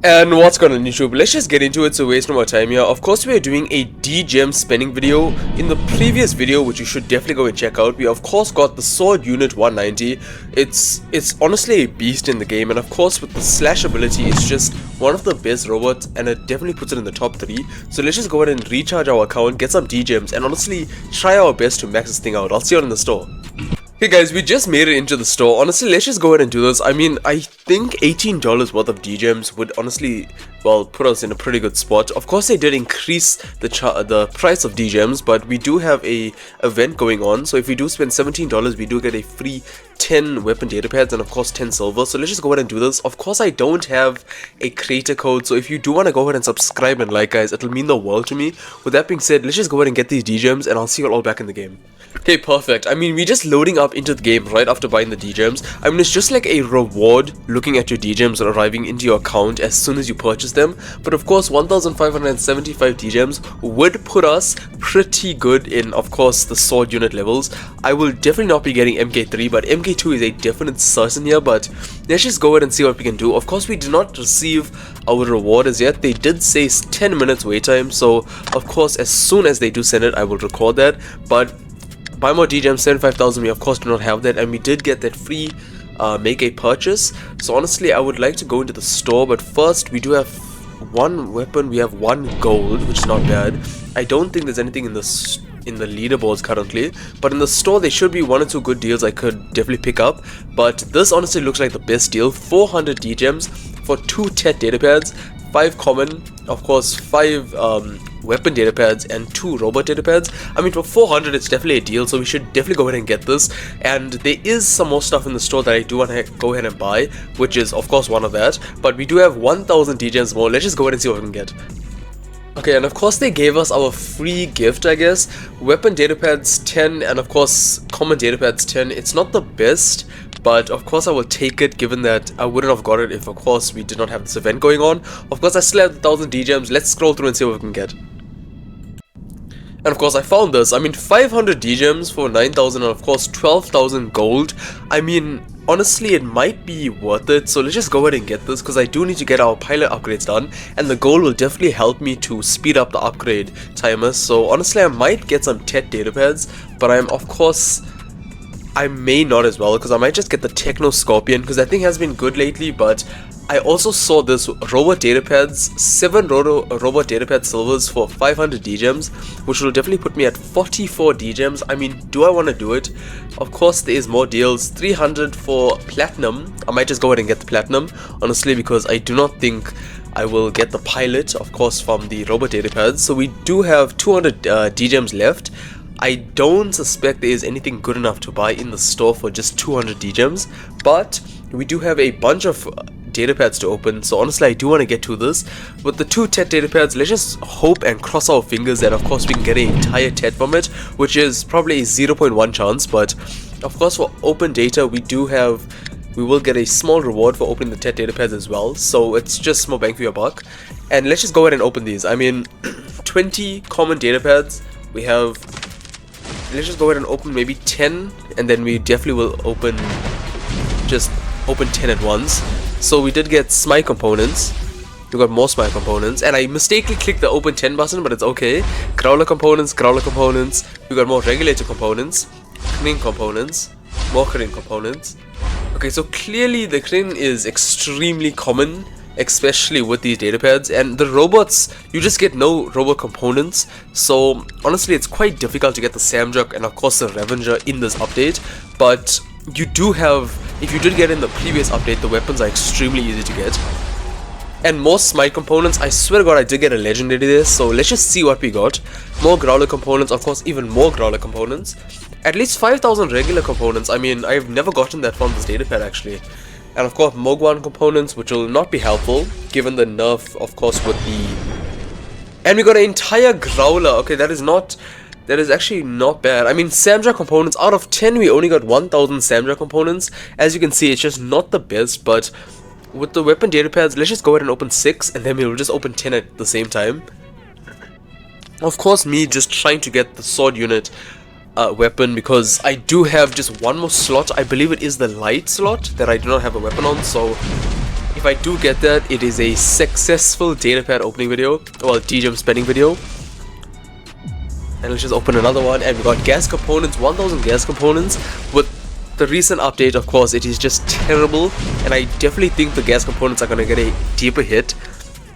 And what's going on YouTube? Let's just get into it so waste no more time here. Of course, we are doing a D-gem spending video. In the previous video, which you should definitely go and check out, we of course got the sword unit 190. It's honestly a beast in the game, and of course with the slash ability, it's just one of the best robots, and it definitely puts it in the top 3. So let's just go ahead and recharge our account, get some D-gems, and honestly try our best to max this thing out. I'll see you in the store. Okay guys, we just made it into the store. Honestly, let's just go ahead and do this. I mean, I think $18 worth of D-gems would honestly, well, put us in a pretty good spot. Of course, they did increase the price of D-gems, but we do have a event going on. So if we do spend $17, we do get a free 10 weapon data pads and of course 10 silver. So let's just go ahead and do this. Of course, I don't have a creator code, so if you do want to go ahead and subscribe and like, guys, it'll mean the world to me. With that being said, let's just go ahead and get these D-gems, and I'll see you all back in the game. Okay, perfect. I mean, we're just loading up into the game right after buying the D-gems. I mean, it's just like a reward looking at your D-gems arriving into your account as soon as you purchase them. But of course, 1,575 D-gems would put us pretty good in, of course, the sword unit levels. I will definitely not be getting MK3, but MK2 is a definite certain here. But let's just go ahead and see what we can do. Of course, we did not receive our reward as yet. They did say 10 minutes wait time. So, of course, as soon as they do send it, I will record that. But buy more D-gems, 75,000, we of course do not have that, and we did get that free make a purchase. So honestly, I would like to go into the store, but first we do have one weapon, we have 1 gold, which is not bad. I don't think there's anything in the leaderboards currently, but in the store there should be 1 or 2 good deals I could definitely pick up. But this honestly looks like the best deal. 400 D-gems for 2 TET data pads, 5 common, of course 5 weapon data pads, and 2 robot data pads. I mean, for 400 it's definitely a deal, so we should definitely go ahead and get this. And there is some more stuff in the store that I do want to go ahead and buy, which is of course one of that. But we do have 1,000 D-gems more. Let's just go ahead and see what we can get. Okay, and of course they gave us our free gift, I guess. Weapon data pads 10, and of course common data pads 10. It's not the best, but of course I will take it, given that I wouldn't have got it if of course we did not have this event going on. Of course I still have 1,000 D-gems. Let's scroll through and see what we can get. And of course I found this. I mean, 500 D-gems for 9,000, and of course 12,000 gold. I mean, honestly it might be worth it, so let's just go ahead and get this, because I do need to get our pilot upgrades done, and the gold will definitely help me to speed up the upgrade timers. So honestly I might get some TET data pads, but I may not as well, because I might just get the Techno Scorpion, because that thing has been good lately. But I also saw this robot data pads, 7 robot data pad silvers for 500 D-gems, which will definitely put me at 44 D-gems. I mean, do I want to do it? Of course there is more deals. 300 for platinum. I might just go ahead and get the platinum, honestly, because I do not think I will get the pilot, of course, from the robot data pads. So we do have 200 D-gems left. I don't suspect there is anything good enough to buy in the store for just 200 D-gems, but we do have a bunch of data pads to open, so honestly I do want to get to this. With the 2 TET data pads, let's just hope and cross our fingers that of course we can get an entire TET from it, which is probably a 0.1 chance. But of course for open data we will get a small reward for opening the TET data pads as well, so it's just more bang for your buck. And let's just go ahead and open these. I mean, 20 common data pads we have. Let's just go ahead and open maybe 10, and then we definitely will open 10 at once. So we did get Smite components. We got more Smite components, and I mistakenly clicked the open 10 button, but it's okay. Growler components. We got more regulator components, crane components, more crane components. Okay, so clearly the crane is extremely common, especially with these data pads. And the robots, you just get no robot components, so honestly it's quite difficult to get the Samdruck and of course the Revenger in this update. But you do have, if you did get in the previous update, the weapons are extremely easy to get. And more Smite components. I swear to god I did get a legendary there, so let's just see what we got. More Growler components, of course even more Growler components. At least 5,000 regular components. I mean, I've never gotten that from this data pad actually. And of course Mogwan components, which will not be helpful given the nerf, of course, with the... And we got an entire Growler. Okay, that is actually not bad. I mean, Samdruck components, out of 10 we only got 1,000 Samdruck components. As you can see, it's just not the best. But with the weapon data pads, let's just go ahead and open 6, and then we'll just open 10 at the same time. Of course, me just trying to get the sword unit weapon, because I do have just one more slot. I believe it is the light slot that I do not have a weapon on, so If I do get that, it is a successful datapad opening video, well, DGEM spending video. And let's just open another one, and we got gas components, 1000 gas components. With the recent update, of course, it is just terrible, and I definitely think the gas components are gonna get a deeper hit.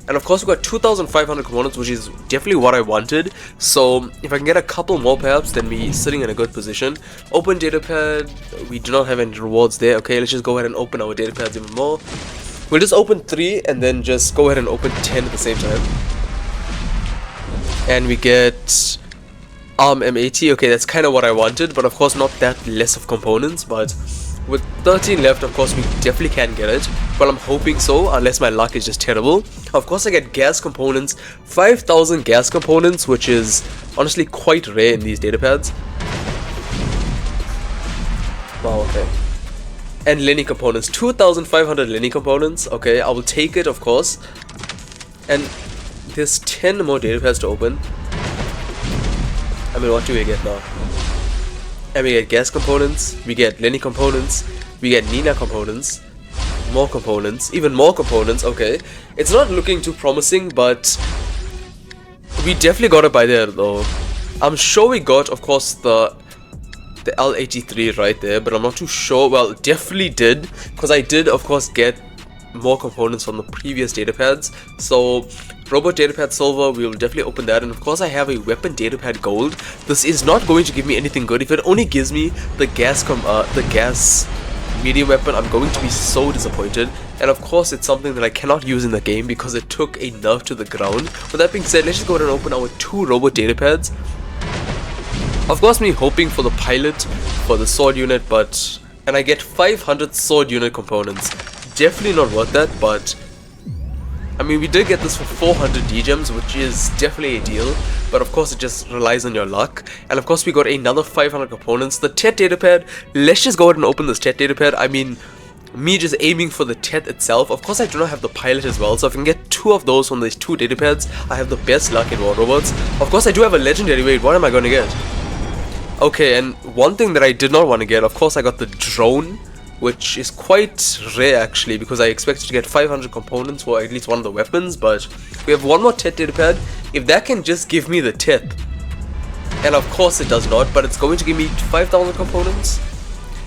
And of course we got 2500 components, which is definitely what I wanted. So if I can get a couple more perhaps, then we're sitting in a good position. Open datapad, we do not have any rewards there. Okay, let's just go ahead and open our datapads even more. We'll just open 3 and then just go ahead and open 10 at the same time. And we get M80. Okay, that's kind of what I wanted, but of course not that less of components. But with 13 left, of course we definitely can get it, but I'm hoping so, unless my luck is just terrible. Of course I get gas components, 5000 gas components, which is honestly quite rare in these datapads. Wow, okay. And Lenny components, 2500 Lenny components. Okay, I will take it, of course. And there's 10 more datapads to open. I mean, what do we get now? And we get gas components, we get Lenny components, we get Nina components, more components, even more components. Okay, it's not looking too promising, but we definitely got it by there though. I'm sure we got, of course, the L83 right there, but I'm not too sure. Well, definitely did, because I did, of course, get more components from the previous datapads. So robot datapad silver, we will definitely open that. And of course I have a weapon datapad gold. This is not going to give me anything good. If it only gives me the gas medium weapon, I'm going to be so disappointed. And of course it's something that I cannot use in the game because it took a nerf to the ground. With that being said, let's just go ahead and open our 2 robot datapads. Of course me hoping for the pilot for the sword unit, and I get 500 sword unit components. Definitely not worth that, but I mean, we did get this for 400 DGEMs, which is definitely a deal, but of course it just relies on your luck. And of course we got another 500 components. The TET datapad, let's just go ahead and open this TET datapad. I mean, me just aiming for the TET itself. Of course I do not have the pilot as well, so if I can get 2 of those from these 2 datapads, I have the best luck in War Robots. Of course I do have a legendary. Wait, what am I going to get? Okay, and one thing that I did not want to get, of course I got the drone, which is quite rare actually, because I expected to get 500 components for at least one of the weapons. But we have one more TET datapad. If that can just give me the TET, and of course it does not, but it's going to give me 5000 components,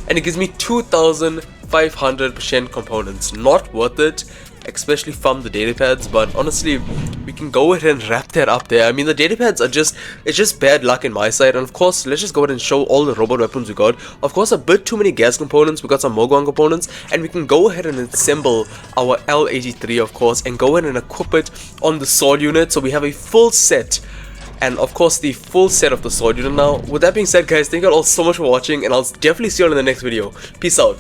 and it gives me 2500% components. Not worth it, especially from the datapads, but honestly we can go ahead and wrap that up there. I mean, the datapads are it's just bad luck in my side. And of course let's just go ahead and show all the robot weapons we got. Of course a bit too many gas components, we got some Mogwai components, and we can go ahead and assemble our L83, of course, and go ahead and equip it on the sword unit, so we have a full set. And of course the full set of the sword unit now. With that being said guys, thank you all so much for watching, and I'll definitely see you all in the next video. Peace out.